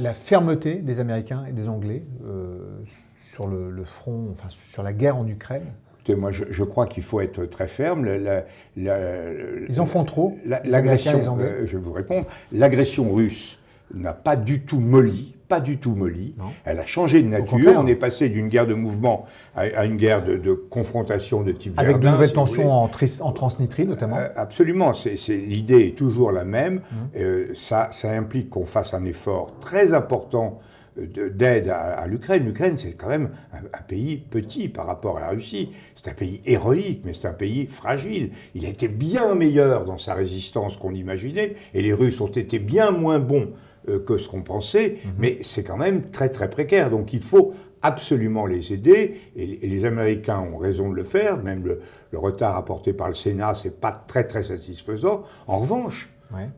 la fermeté des Américains et des Anglais sur le front, enfin sur la guerre en Ukraine? Écoutez, moi, je crois qu'il faut être très ferme. Ils en font trop, l'agression, les Anglais. je vais vous répondre, l'agression russe n'a pas du tout molli. Pas du tout molli. Non. Elle a changé de nature. On est passé d'une guerre de mouvement à une guerre de confrontation de type avec Verdun, de nouvelles si tensions en Transnistrie notamment. Absolument. L'idée est toujours la même. Ça implique qu'on fasse un effort très important d'aide à l'Ukraine. L'Ukraine, c'est quand même un pays petit par rapport à la Russie. C'est un pays héroïque, mais c'est un pays fragile. Il a été bien meilleur dans sa résistance qu'on imaginait, et les Russes ont été bien moins bons que ce qu'on pensait, mais c'est quand même très très précaire. Donc il faut absolument les aider, et les Américains ont raison de le faire. Même le retard apporté par le Sénat, c'est pas très très satisfaisant. En revanche,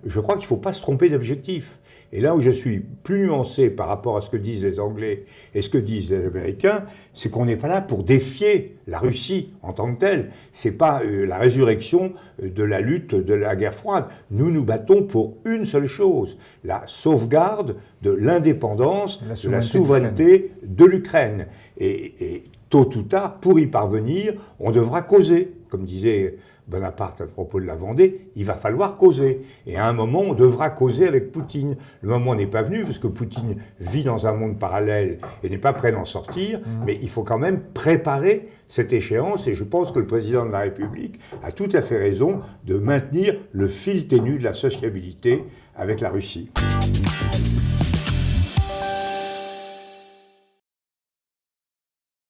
je crois qu'il ne faut pas se tromper d'objectif. Et là où je suis plus nuancé par rapport à ce que disent les Anglais et ce que disent les Américains, c'est qu'on n'est pas là pour défier la Russie en tant que telle. C'est pas la résurrection de la lutte de la guerre froide. Nous nous battons pour une seule chose, la sauvegarde de l'indépendance, de la souveraineté de l'Ukraine. Et tôt ou tard, pour y parvenir, on devra causer, comme disait Bonaparte à propos de la Vendée, il va falloir causer. Et à un moment, on devra causer avec Poutine. Le moment n'est pas venu, parce que Poutine vit dans un monde parallèle et n'est pas prêt d'en sortir, mais il faut quand même préparer cette échéance, et je pense que le président de la République a tout à fait raison de maintenir le fil ténu de la sociabilité avec la Russie.